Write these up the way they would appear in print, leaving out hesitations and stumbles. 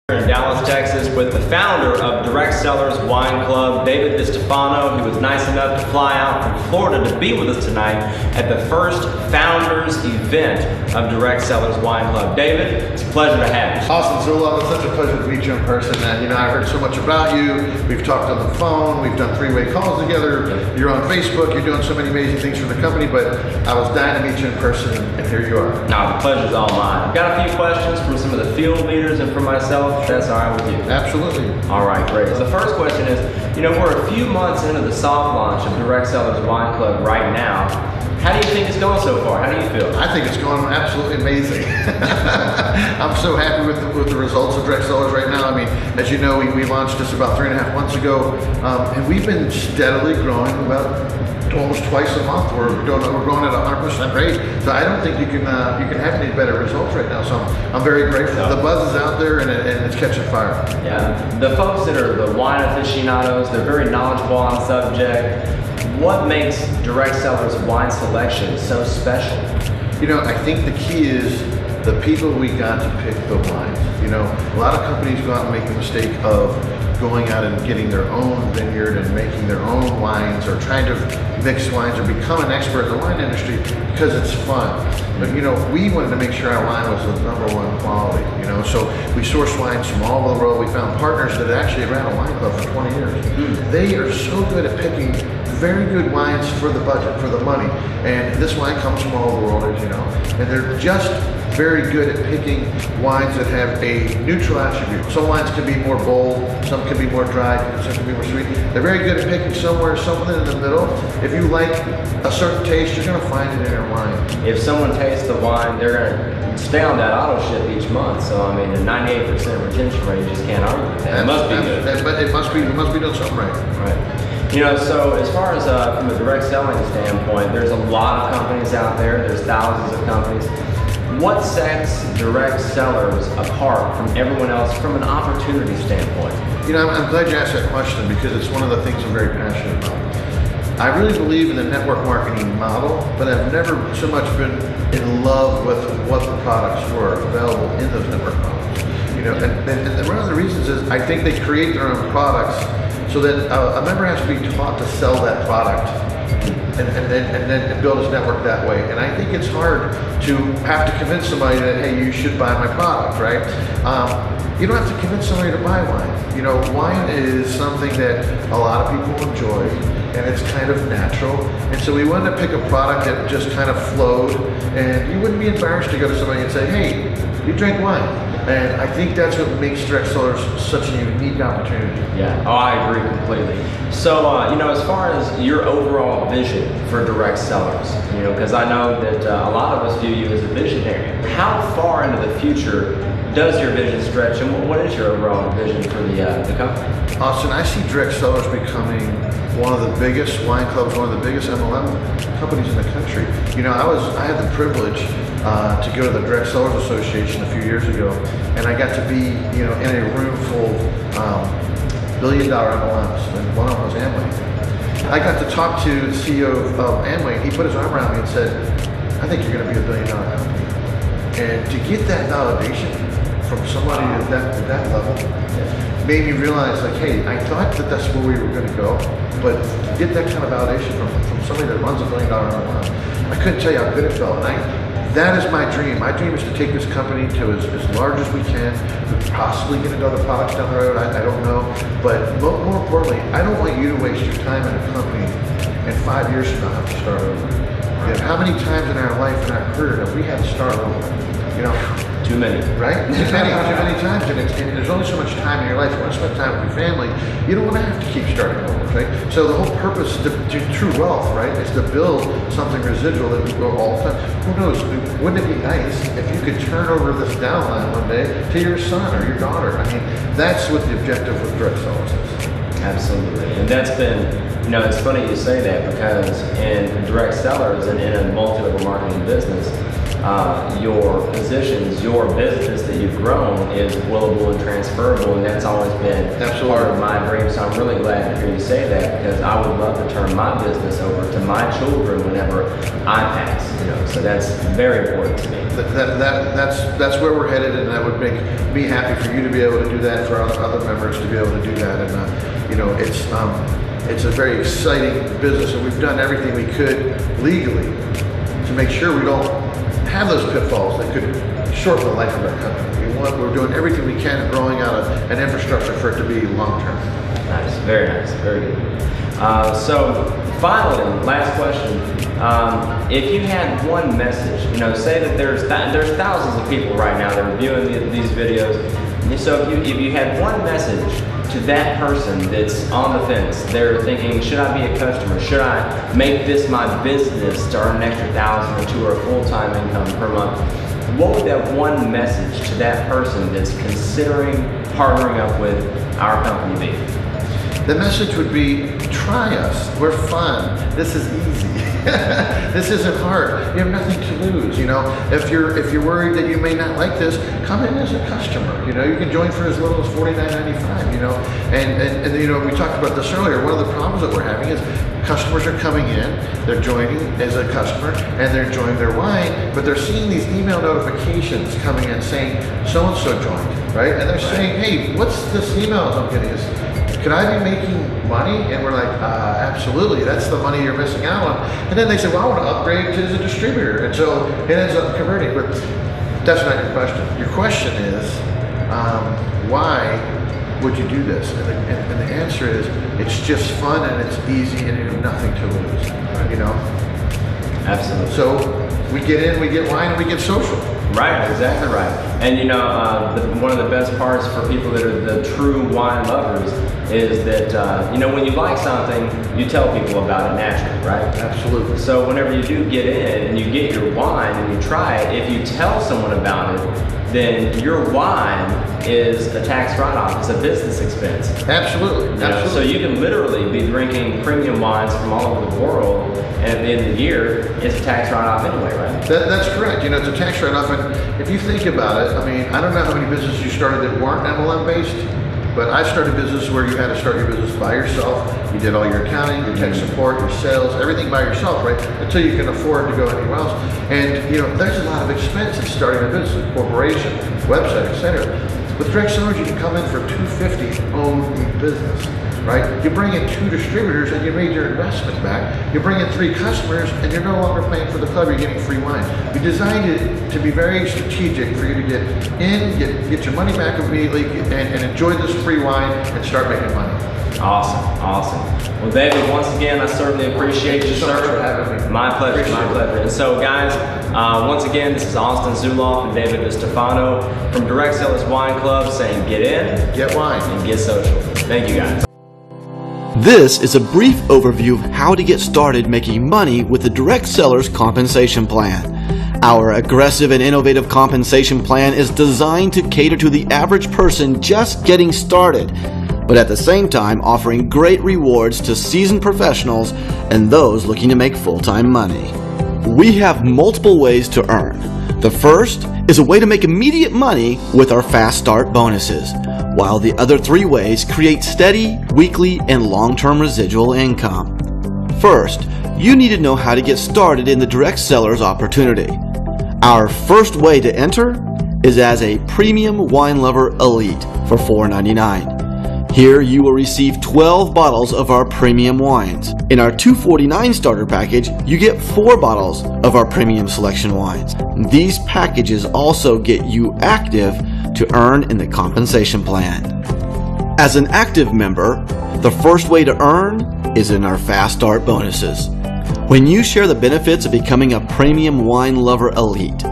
In Dallas, Texas, with the founder of Direct Sellers Wine Club, David DeStefano. He was nice enough to fly out from Florida to be with us tonight at the first founders event of Direct Sellers Wine Club. David, it's a pleasure to have you. Awesome, Zula. It's such a pleasure to meet you in person. I heard so much about you. We've talked on the phone. We've done three-way calls together. You're on Facebook. You're doing so many amazing things for the company. But I was dying to meet you in person, and here you are. No, the pleasure's all mine. I've got a few questions from some of the field leaders and from myself. If that's all right with you. Absolutely. All right, great. So the first question is, we're a few months into the soft launch of Direct Sellers Wine Club right now. How do you think it's going so far? How do you feel? I think it's going absolutely amazing. I'm so happy with the results of Direct Sellers right now. I mean, as you know, we launched this about 3.5 months ago, and we've been steadily growing about almost twice a month. We're growing at 100% rate. So I don't think you can have any better results right now. So I'm very grateful. No. The buzz is out there, and it's catching fire. Yeah, the folks that are the wine aficionados, they're very knowledgeable on the subject. What makes Direct Sellers wine selection so special? I think the key is the people we got to pick the wines. A lot of companies go out and make the mistake of going out and getting their own vineyard and making their own wines, or trying to mix wines or become an expert in the wine industry because it's fun. But we wanted to make sure our wine was the #1 quality. So we sourced wines from all over the world. We found partners that actually ran a wine club for 20 years. They are so good at picking very good wines for the budget, for the money. And this wine comes from all over the world, as you know. And they're just very good at picking wines that have a neutral attribute. Some wines can be more bold, some can be more dry, some can be more sweet. They're very good at picking something in the middle. If you like a certain taste, you're gonna find it in your wine. If someone tastes the wine, they're gonna stay on that auto ship each month. So a 98% retention rate, you just can't argue with that. It must be good. But it must be doing something right. Right. So as far as from a direct selling standpoint, there's a lot of companies out there. There's thousands of companies. What sets Direct Sellers apart from everyone else from an opportunity standpoint? I'm glad you asked that question, because it's one of the things I'm very passionate about. I really believe in the network marketing model, but I've never so much been in love with what the products were available in those network models. And one of the reasons is I think they create their own products so that a member has to be taught to sell that product and then build his network that way. And I think it's hard to have to convince somebody that, hey, you should buy my product, right? You don't have to convince somebody to buy wine. Wine is something that a lot of people enjoy, and it's kind of natural. And so we wanted to pick a product that just kind of flowed, and you wouldn't be embarrassed to go to somebody and say, hey, you drink wine. And I think that's what makes Direct Sellers such a unique opportunity. Yeah, I agree completely. So, as far as your overall vision for Direct Sellers, because I know that a lot of us view you as a visionary. How far into the future does your vision stretch, and what is your overall vision for the company? Austin, I see Direct Sellers becoming one of the biggest wine clubs, one of the biggest MLM companies in the country. I had the privilege to go to the Direct Sellers Association a few years ago, and I got to be, in a room full of billion-dollar MLMs, and one of them was Amway. I got to talk to the CEO of Amway, and he put his arm around me and said, I think you're going to be a billion-dollar company. And to get that validation from somebody at that level made me realize, hey, I thought that that's where we were going to go, but to get that kind of validation from somebody that runs $1 billion MLM, I couldn't tell you how good it felt. And that is my dream. My dream is to take this company to as large as we can, possibly get into other products down the road, I don't know. But more importantly, I don't want you to waste your time in a company and 5 years from now have to start over. How many times in our life, in our career, have we had to start over? Too many. Right? Too many times. And there's only so much time in your life. You want to spend time with your family. You don't want to have to keep starting over, right? So the whole purpose to true wealth, right, is to build something residual that we grow all the time. Who knows? Wouldn't it be nice if you could turn over this downline one day to your son or your daughter? That's what the objective with Direct Sellers is. Absolutely. And that's been, it's funny you say that, because in Direct Sellers and in a multi-level marketing business, your positions, your business that you've grown is willable and transferable, and that's always been Absolutely. part of my dream. So I'm really glad to hear you say that, because I would love to turn my business over to my children whenever I pass. So that's very important to me. That's where we're headed, and that would make me happy for you to be able to do that, for other members to be able to do that, and it's a very exciting business, and we've done everything we could legally to make sure we don't have those pitfalls that could shorten the life of our company. We're doing everything we can and growing out an infrastructure for it to be long term. Nice, very good. So finally, last question. If you had one message, say that there's thousands of people right now that are viewing these videos. So if you had one message to that person that's on the fence, they're thinking, should I be a customer? Should I make this my business to earn an extra $1,000 or $2,000 or a full-time income per month? What would that one message to that person that's considering partnering up with our company be? The message would be, try us. We're fun. This is easy. This isn't hard. You have nothing to lose. If you're worried that you may not like this, come in as a customer. You can join for as little as $49.95. And we talked about this earlier. One of the problems that we're having is customers are coming in, they're joining as a customer, and they're enjoying their wine, but they're seeing these email notifications coming in saying so-and-so joined, right? And they're saying, hey, what's this email I'm getting? Could I be making money? And we're like, absolutely, that's the money you're missing out on. And then they say, well, I want to upgrade to as a distributor. And so it ends up converting, but that's not your question. Your question is, why would you do this? And the answer is, it's just fun and it's easy and you have nothing to lose, Absolutely. So we get in, we get wine, and we get social. Right, exactly right. And one of the best parts for people that are the true wine lovers is that, when you like something, you tell people about it naturally, right? Absolutely. So whenever you do get in and you get your wine and you try it, if you tell someone about it, then your wine is a tax write-off. It's a business expense. Absolutely. Absolutely. So you can literally be drinking premium wines from all over the world, and at the end of the year, it's a tax write-off anyway, right? That's correct. It's a tax write-off, and if you think about it, I don't know how many businesses you started that weren't MLM-based, but I started businesses where you had to start your business by yourself. You did all your accounting, your tech support, your sales, everything by yourself, right? Until you can afford to go anywhere else. And there's a lot of expense in starting a business, a corporation, website, etc. With direct sellers, you can come in for $250, own the business, right? You bring in 2 distributors and you made your investment back. You bring in 3 customers and you're no longer paying for the club, you're getting free wine. We designed it to be very strategic for you to get in, get your money back immediately, and enjoy this free wine and start making money. Awesome. Well, David, once again, I certainly appreciate you, so sir. much for having me. My pleasure. And so, guys, once again, this is Austin Zuloff and David DiStefano from Direct Sellers Wine Club saying get in, get wine, and get social. Thank you, guys. This is a brief overview of how to get started making money with the Direct Sellers Compensation Plan. Our aggressive and innovative compensation plan is designed to cater to the average person just getting started, but at the same time offering great rewards to seasoned professionals and those looking to make full-time money. We have multiple ways to earn. The first is a way to make immediate money with our Fast Start bonuses, while the other 3 ways create steady, weekly, and long-term residual income. First, you need to know how to get started in the Direct Sellers opportunity. Our first way to enter is as a Premium Wine Lover Elite for $4.99. Here you will receive 12 bottles of our premium wines. In our $249 starter package, you get 4 bottles of our premium selection wines. These packages also get you active to earn in the compensation plan. As an active member, the first way to earn is in our Fast Start bonuses. When you share the benefits of becoming a Premium Wine Lover Elite,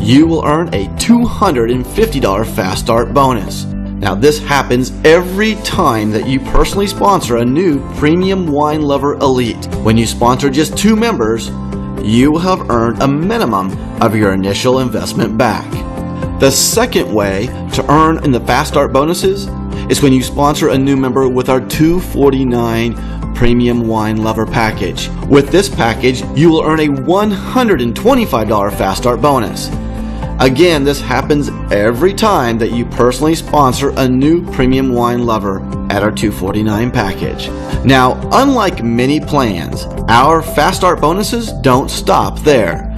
you will earn a $250 Fast Start bonus. Now, this happens every time that you personally sponsor a new Premium Wine Lover Elite. When you sponsor just 2 members, you will have earned a minimum of your initial investment back. The second way to earn in the Fast Start bonuses is when you sponsor a new member with our $249 Premium Wine Lover package. With this package, you will earn a $125 Fast Start bonus. Again, this happens every time that you personally sponsor a new Premium Wine Lover at our $249 package. Now, unlike many plans, our Fast Start bonuses don't stop there.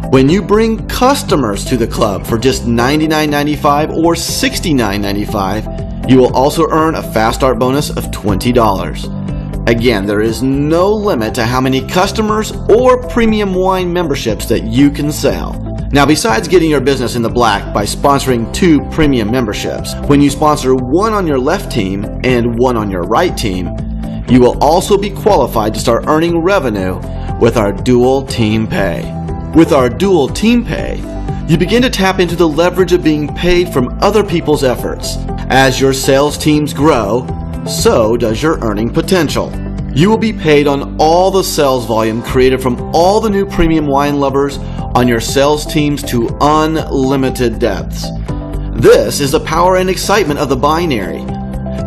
When you bring customers to the club for just $99.95 or $69.95, you will also earn a Fast Start bonus of $20. Again, there is no limit to how many customers or premium wine memberships that you can sell. Now, besides getting your business in the black by sponsoring 2 premium memberships, when you sponsor one on your left team and one on your right team, you will also be qualified to start earning revenue with our Dual Team Pay. With our Dual Team Pay, you begin to tap into the leverage of being paid from other people's efforts. As your sales teams grow, so does your earning potential. You will be paid on all the sales volume created from all the new Premium Wine Lovers on your sales teams to unlimited depths. This is the power and excitement of the binary.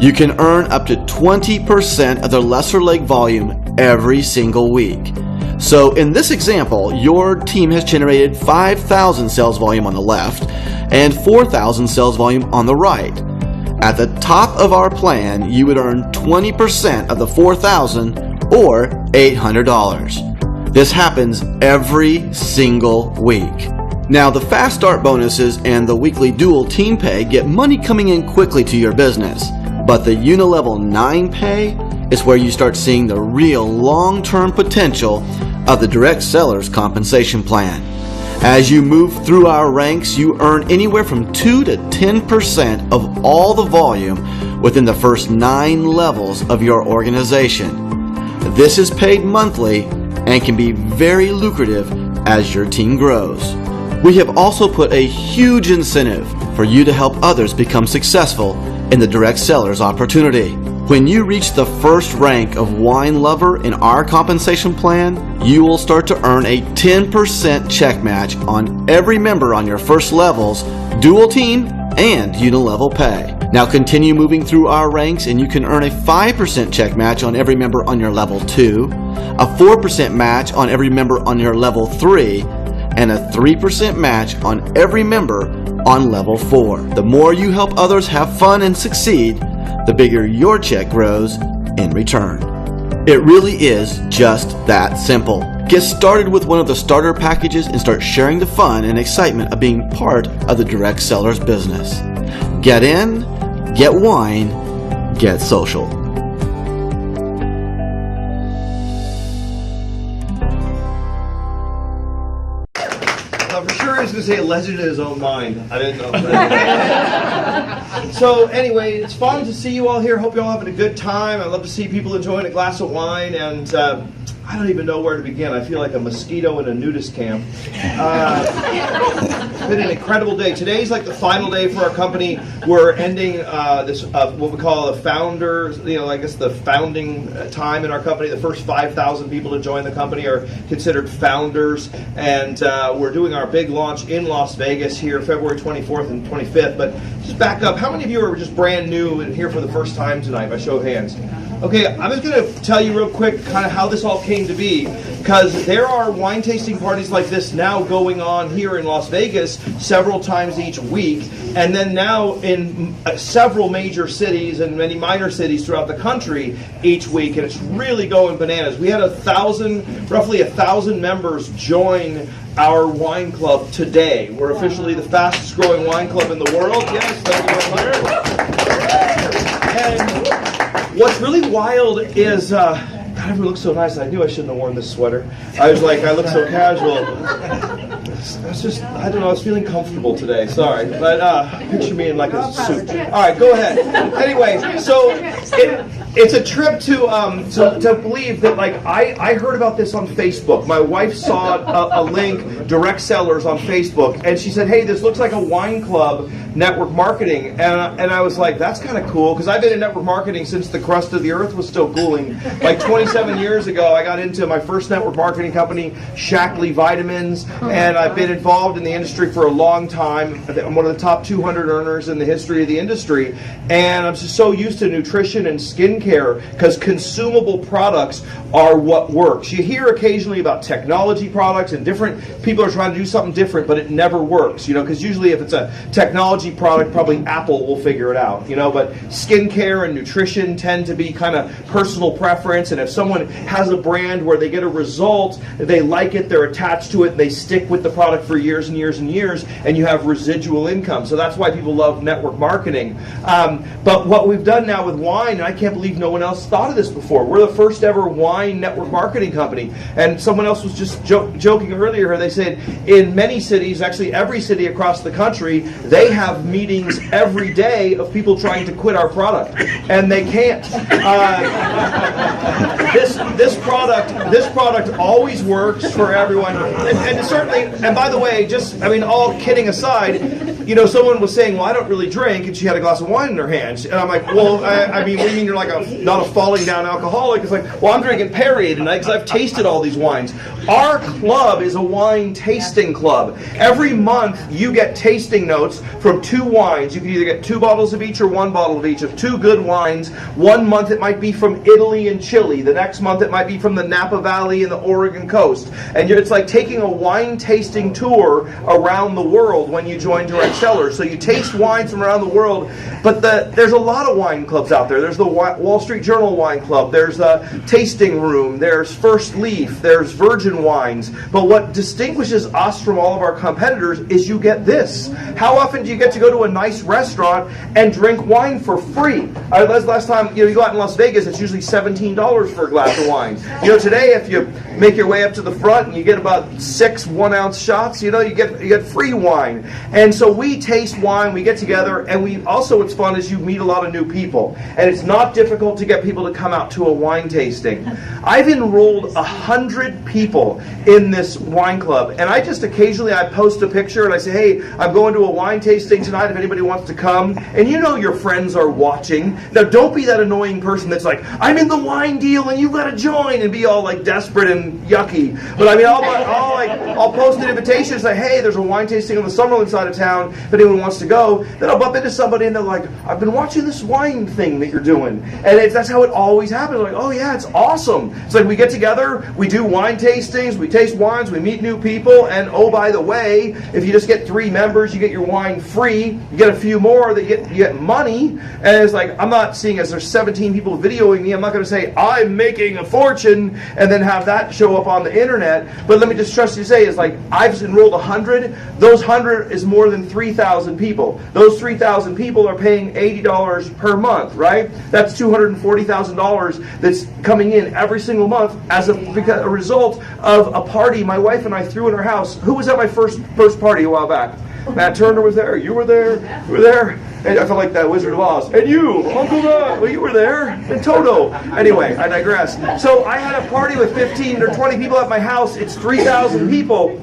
You can earn up to 20% of the lesser leg volume every single week. So in this example, your team has generated 5,000 sales volume on the left and 4,000 sales volume on the right. At the top of our plan, you would earn 20% of the 4,000 or $800. This happens every single week. Now, the Fast Start bonuses and the weekly Dual Team Pay get money coming in quickly to your business, but the Unilevel 9 Pay is where you start seeing the real long-term potential of the Direct Sellers Compensation Plan. As you move through our ranks, you earn anywhere from 2 to 10% of all the volume within the first 9 levels of your organization. This is paid monthly and can be very lucrative as your team grows. We have also put a huge incentive for you to help others become successful in the Direct Sellers opportunity. When you reach the first rank of Wine Lover in our compensation plan, you will start to earn a 10% check match on every member on your first levels, Dual Team and Unilevel Pay. Now continue moving through our ranks and you can earn a 5% check match on every member on your level 2, a 4% match on every member on your level 3, and a 3% match on every member on level 4. The more you help others have fun and succeed, the bigger your check grows in return. It really is just that simple. Get started with one of the starter packages and start sharing the fun and excitement of being part of the Direct Sellers business. Get in, get wine, get social. For sure, I was going to say a legend in his own mind. I didn't know. So anyway, it's fun to see you all here. Hope you're all having a good time. I love to see people enjoying a glass of wine, and I don't even know where to begin. I feel like a mosquito in a nudist camp. It's been an incredible day. Today's like the final day for our company. We're ending this what we call a founders, I guess the founding time in our company. The first 5,000 people to join the company are considered founders, and we're doing our big launch in Las Vegas here, February 24th and 25th. But just back up, how many of you are just brand new and here for the first time tonight, by show of hands? Okay, I'm just going to tell you real quick kind of how this all came to be, because there are wine tasting parties like this now going on here in Las Vegas several times each week, and then now in several major cities and many minor cities throughout the country each week, and it's really going bananas. We had roughly 1,000 members join our wine club today. We're officially the fastest growing wine club in the world. Yes, thank you very much. And what's really wild is, God, everyone looks so nice. I knew I shouldn't have worn this sweater. I was like, I look so casual. It's just, I don't know, I was feeling comfortable today. Sorry. But picture me in like a suit. All right, go ahead. Anyway, so It's a trip to believe that, like, I heard about this on Facebook. My wife saw a link, direct sellers on Facebook, and she said, hey, this looks like a wine club network marketing. And I was like, that's kind of cool, because I've been in network marketing since the crust of the earth was still cooling. Like 27 years ago, I got into my first network marketing company, Shackley Vitamins, and I've been involved in the industry for a long time. I'm one of the top 200 earners in the history of the industry, and I'm just so used to nutrition and skincare because consumable products are what works. You hear occasionally about technology products and different people are trying to do something different, but it never works, because usually if it's a technology product, probably Apple will figure it out, but skincare and nutrition tend to be kind of personal preference, and if someone has a brand where they get a result, they like it, they're attached to it, they stick with the product for years and years and years, and you have residual income. So that's why people love network marketing. But what we've done now with wine, and I can't believe no one else thought of this before, we're the first ever wine network marketing company. And someone else was just joking earlier, they said in many cities, actually every city across the country, they have meetings every day of people trying to quit our product, and they can't. This product always works for everyone, and certainly. And by the way, all kidding aside, someone was saying, well, I don't really drink, and she had a glass of wine in her hand. And I'm like, well, what do you mean you're like not a falling down alcoholic? It's like, well, I'm drinking Perrier tonight because I've tasted all these wines. Our club is a wine tasting club. Every month you get tasting notes from 2 wines. You can either get 2 bottles of each or 1 bottle of each of 2 good wines. One month it might be from Italy and Chile. The next month it might be from the Napa Valley and the Oregon coast. And it's like taking a wine tasting tour around the world when you join Direct Sellers. So you taste wines from around the world, but there's a lot of wine clubs out there. There's the Wall Street Journal Wine Club. There's the Tasting Room. There's First Leaf. There's Virgin Wines. But what distinguishes us from all of our competitors is you get this. How often do you get to go to a nice restaurant and drink wine for free? Last time, you go out in Las Vegas, it's usually $17 for a glass of wine. Today, if you make your way up to the front and you get about 6 1-ounce shots, you get free wine. And so we taste wine, we get together, and what's fun is you meet a lot of new people. And it's not difficult to get people to come out to a wine tasting. I've enrolled 100 people in this wine club, and I just occasionally post a picture and I say, hey, I'm going to a wine tasting tonight if anybody wants to come. And your friends are watching. Now don't be that annoying person that's like, I'm in the wine deal and you've got to join, and be all like desperate and yucky. But I'll post an invitation and say, hey, there's a wine tasting on the Summerlin side of town if anyone wants to go. Then I'll bump into somebody and they're like, I've been watching this wine thing that you're doing. And that's how it always happens. Like, oh yeah, it's awesome. It's like we get together, we do wine tastings, we taste wines, we meet new people, and oh, by the way, if you just get 3 members, you get your wine free. You get a few more, you get money. And it's like, I'm not seeing as there's 17 people videoing me, I'm not going to say, I'm making a fortune, and then have that show up on the internet. But let me just trust you to say, is like, I've enrolled 100. Those 100 is more than 3,000 people. Those 3,000 people are paying $80 per month, right? That's $240,000 that's coming in every single month as a result of a party my wife and I threw in our house. Who was at my first party a while back? Matt Turner was there. You were there. You were there. And I felt like that Wizard of Oz. And you, Uncle Well, you were there. And Toto. Anyway, I digress. So I had a party with 15 or 20 people at my house. It's 3,000 people.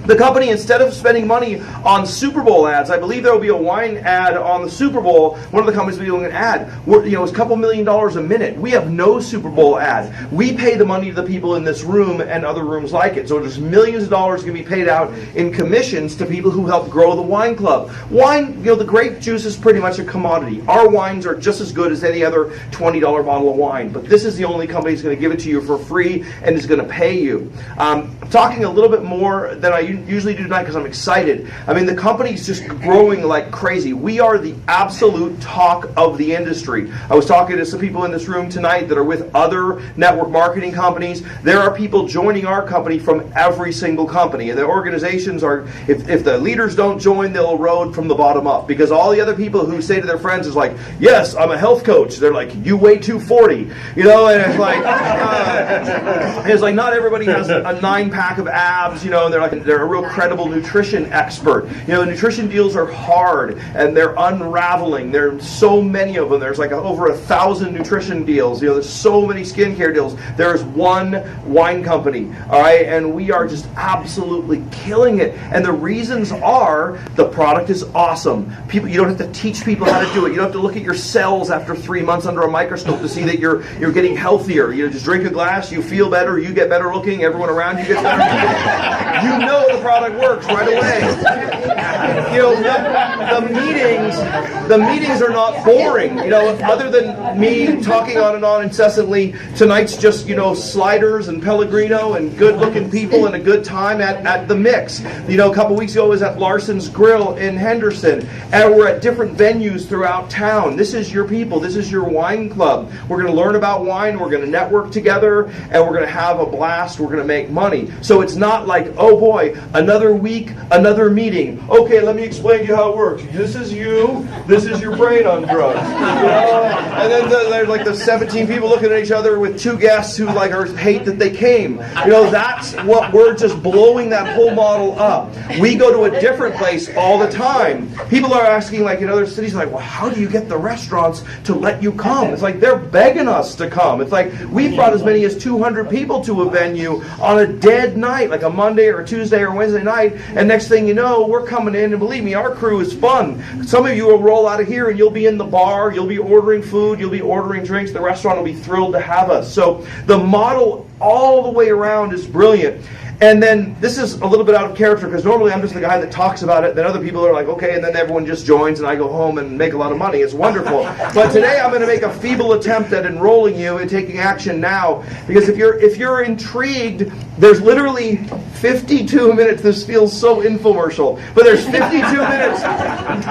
The company, instead of spending money on Super Bowl ads, I believe there will be a wine ad on the Super Bowl. One of the companies will be doing an ad. It's a couple $1 million a minute. We have no Super Bowl ad. We pay the money to the people in this room and other rooms like it. So there's millions of dollars going to be paid out in commissions to people who help grow the wine club. Wine, the grape juice is pretty much a commodity. Our wines are just as good as any other $20 bottle of wine. But this is the only company that's going to give it to you for free and is going to pay you. I'm talking a little bit more than I usually do tonight because I'm excited. The company's just growing like crazy. We are the absolute talk of the industry. I was talking to some people in this room tonight that are with other network marketing companies. There are people joining our company from every single company. And the organizations are, if the leaders don't don't join, they'll erode from the bottom up, because all the other people who say to their friends is like, yes, I'm a health coach. They're like, you weigh 240, you know, and it's like not everybody has a 9-pack of abs, you know, and they're a real credible nutrition expert. You know, nutrition deals are hard and they're unraveling. There's so many of them. There's like over 1,000 nutrition deals. You know, there's so many skincare deals. There's one wine company, all right, and we are just absolutely killing it. And the reasons are the product is awesome. People, you don't have to teach people how to do it. You don't have to look at your cells after 3 months under a microscope to see that you're getting healthier. You just drink a glass, you feel better, you get better looking, everyone around you gets better. You know the product works right away. You know, the meetings are not boring. You know, other than me talking on and on incessantly, tonight's just, you know, sliders and Pellegrino and good-looking people and a good time at the Mix. You know, a couple weeks ago I was at Larson's Grill in Henderson, and we're at different venues throughout town. This is your people. This is your wine club. We're going to learn about wine. We're going to network together, and we're going to have a blast. We're going to make money. So it's not like, oh boy, another week, another meeting. Okay, let me explain to you how it works. This is you. This is your brain on drugs. You know? And then there's like the 17 people looking at each other with 2 guests who like hate that they came. You know, that's what we're just blowing that whole model up. We go to a different place all the time. People are asking, like in other cities, like, well, how do you get the restaurants to let you come? It's like they're begging us to come. It's like we've brought as many as 200 people to a venue on a dead night, like a Monday or a Tuesday or Wednesday night, and next thing you know, we're coming in, and believe me, our crew is fun. Some of you will roll out of here and you'll be in the bar, you'll be ordering food, you'll be ordering drinks, the restaurant will be thrilled to have us. So the model all the way around is brilliant. And then this is a little bit out of character because normally I'm just the guy that talks about it. Then other people are like, okay, and then everyone just joins and I go home and make a lot of money. It's wonderful. But today I'm going to make a feeble attempt at enrolling you and taking action now. Because if you're intrigued, there's literally 52 minutes. This feels so infomercial. But there's 52 minutes.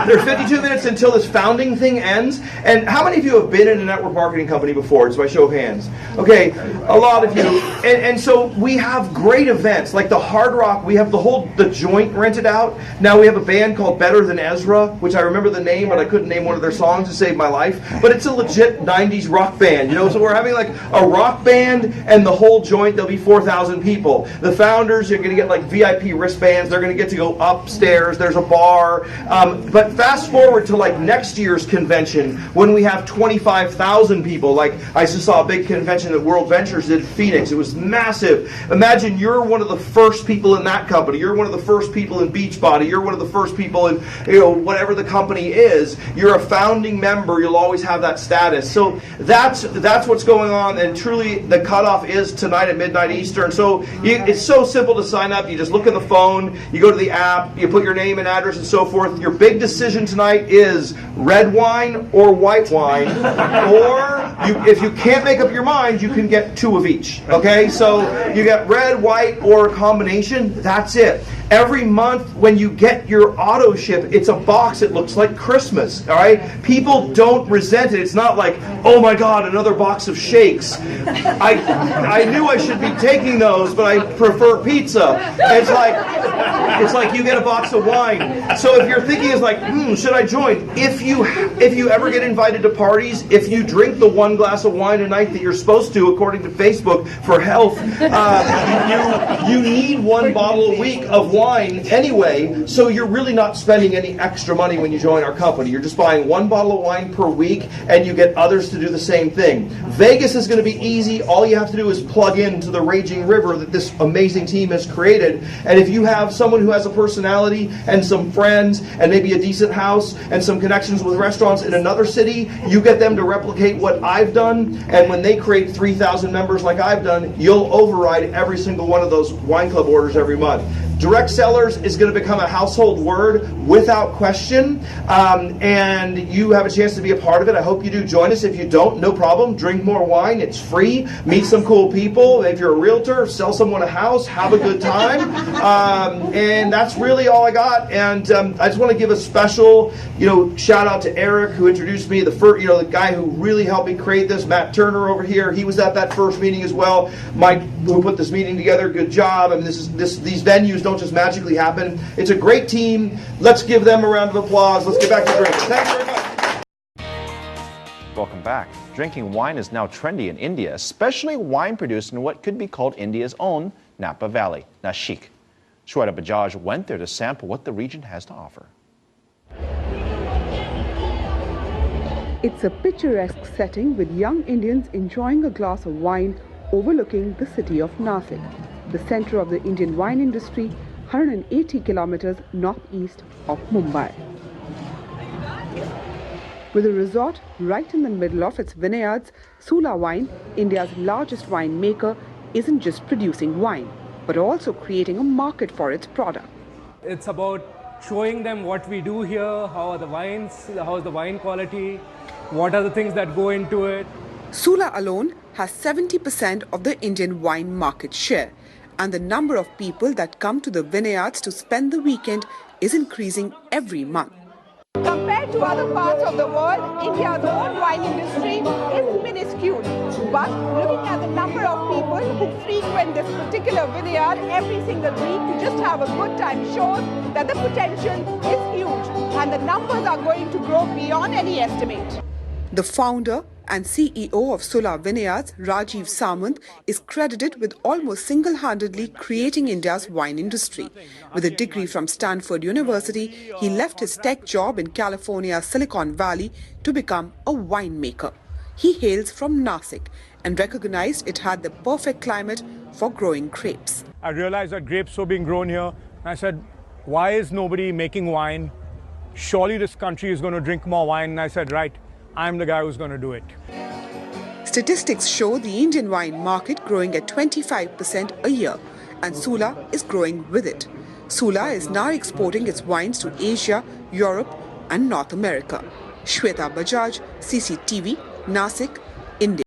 There's 52 minutes until this founding thing ends. And how many of you have been in a network marketing company before? It's by show of hands. Okay, a lot of you. And so we have great events. Like the Hard Rock, we have the Joint rented out. Now we have a band called Better Than Ezra, which I remember the name, but I couldn't name one of their songs to save my life. But it's a legit 90s rock band, you know. So we're having like a rock band and the whole Joint. There'll be 4,000 people. The founders are going to get like VIP wristbands. They're going to get to go upstairs. There's a bar. But fast forward to like next year's convention when we have 25,000 people. Like I just saw a big convention that World Ventures did in Phoenix. It was massive. Imagine you're one of the first people in that company. You're one of the first people in Beachbody. You're one of the first people in, you know, whatever the company is. You're a founding member. You'll always have that status. So that's what's going on. And truly, the cutoff is tonight at midnight Eastern. So it's so simple to sign up. You just look at the phone. You go to the app. You put your name and address and so forth. Your big decision tonight is red wine or white wine. Or if you can't make up your mind, you can get 2 of each. Okay, so you get red, white, or a combination. That's it. Every month when you get your auto ship, it's a box that looks like Christmas. All right, people don't resent it. It's not like, oh my God, another box of shakes. I knew I should be taking those, but I prefer pizza. It's like you get a box of wine. So if you're thinking is like, should I join? If you ever get invited to parties, if you drink the 1 glass of wine a night that you're supposed to, according to Facebook for health, you need 1 bottle a week of wine anyway. So you're really not spending any extra money when you join our company. You're just buying 1 bottle of wine per week, and you get others to do the same thing. Vegas is going to be easy. All you have to do is plug into the raging river that this amazing team has created. And if you have someone who has a personality and some friends and maybe a decent house and some connections with restaurants in another city, you get them to replicate what I've done. And when they create 3,000 members like I've done, you'll override every single one of those wine club orders every month. Direct sellers is going to become a household word without question, and you have a chance to be a part of it. I hope you do join us. If you don't, no problem. Drink more wine. It's free. Meet some cool people. If you're a realtor, sell someone a house. Have a good time. And that's really all I got. And I just want to give a special, shout out to Eric, who introduced me. The guy who really helped me create this. Matt Turner over here. He was at that first meeting as well. Mike, who put this meeting together. Good job. I mean, these venues don't don't just magically happen. It's a great team. Let's give them a round of applause. Let's get back to drinking. Thanks very much. Welcome back. Drinking wine is now trendy in India, especially wine produced in what could be called India's own Napa Valley, Nashik. Shweta Bajaj went there to sample what the region has to offer. It's a picturesque setting with young Indians enjoying a glass of wine overlooking the city of Nasik, the center of the Indian wine industry, 180 kilometers northeast of Mumbai. With a resort right in the middle of its vineyards, Sula Wine, India's largest winemaker, isn't just producing wine, but also creating a market for its product. It's about showing them what we do here, how are the wines, how is the wine quality, what are the things that go into it. Sula alone has 70% of the Indian wine market share, and the number of people that come to the vineyards to spend the weekend is increasing every month. Compared to other parts of the world, India's own wine industry is minuscule. But looking at the number of people who frequent this particular vineyard every single week to just have a good time shows that the potential is huge and the numbers are going to grow beyond any estimate. The founder and CEO of Sula Vineyards, Rajiv Samant, is credited with almost single-handedly creating India's wine industry. With a degree from Stanford University, he left his tech job in California's Silicon Valley to become a winemaker. He hails from Nasik and recognized it had the perfect climate for growing grapes. I realized that grapes were being grown here. I said, why is nobody making wine? Surely this country is going to drink more wine. And I said, right, I'm the guy who's going to do it. Statistics show the Indian wine market growing at 25% a year, and Sula is growing with it. Sula is now exporting its wines to Asia, Europe and North America. Shweta Bajaj, CCTV, Nasik, India.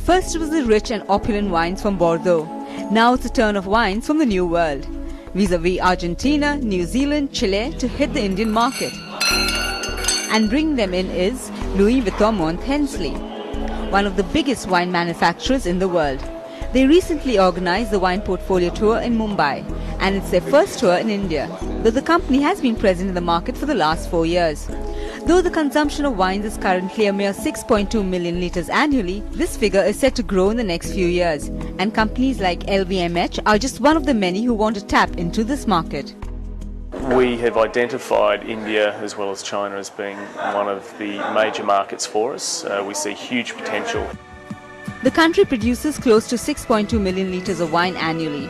First was the rich and opulent wines from Bordeaux. Now it's a turn of wines from the New World. Vis-a-vis Argentina, New Zealand, Chile to hit the Indian market. And bringing them in is Louis Vuitton Mont Hensley, one of the biggest wine manufacturers in the world. They recently organized the wine portfolio tour in Mumbai, and it's their first tour in India, though the company has been present in the market for the last 4 years. Though the consumption of wines is currently a mere 6.2 million litres annually, this figure is set to grow in the next few years, and companies like LVMH are just one of the many who want to tap into this market. We have identified India as well as China as being one of the major markets for us. We see huge potential. The country produces close to 6.2 million litres of wine annually.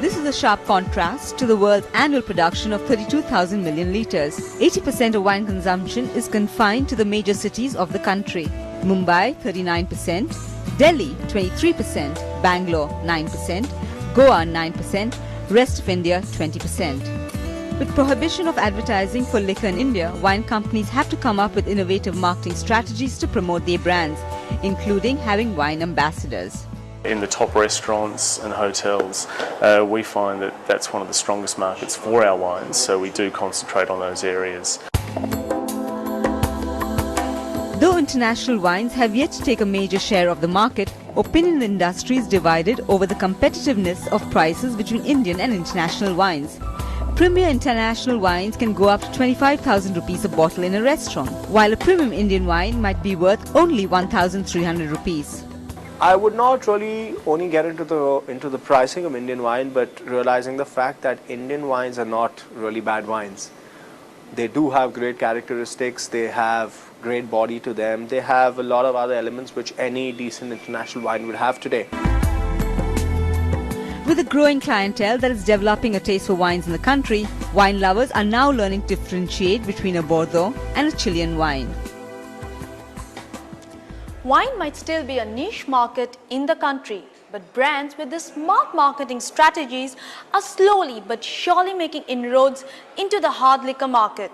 This is a sharp contrast to the world's annual production of 32,000 million litres. 80% of wine consumption is confined to the major cities of the country. Mumbai 39%, Delhi 23%, Bangalore 9%, Goa 9%, rest of India 20%. With prohibition of advertising for liquor in India, wine companies have to come up with innovative marketing strategies to promote their brands, including having wine ambassadors. In the top restaurants and hotels, we find that that's one of the strongest markets for our wines, so we do concentrate on those areas. Though international wines have yet to take a major share of the market, opinion in the industry is divided over the competitiveness of prices between Indian and international wines. Premier international wines can go up to 25,000 rupees a bottle in a restaurant, while a premium Indian wine might be worth only 1,300 rupees. I would not really only get into the pricing of Indian wine, but realizing the fact that Indian wines are not really bad wines. They do have great characteristics, they have great body to them, they have a lot of other elements which any decent international wine would have today. With a growing clientele that is developing a taste for wines in the country, wine lovers are now learning to differentiate between a Bordeaux and a Chilean wine. Wine might still be a niche market in the country, but brands with the smart marketing strategies are slowly but surely making inroads into the hard liquor market.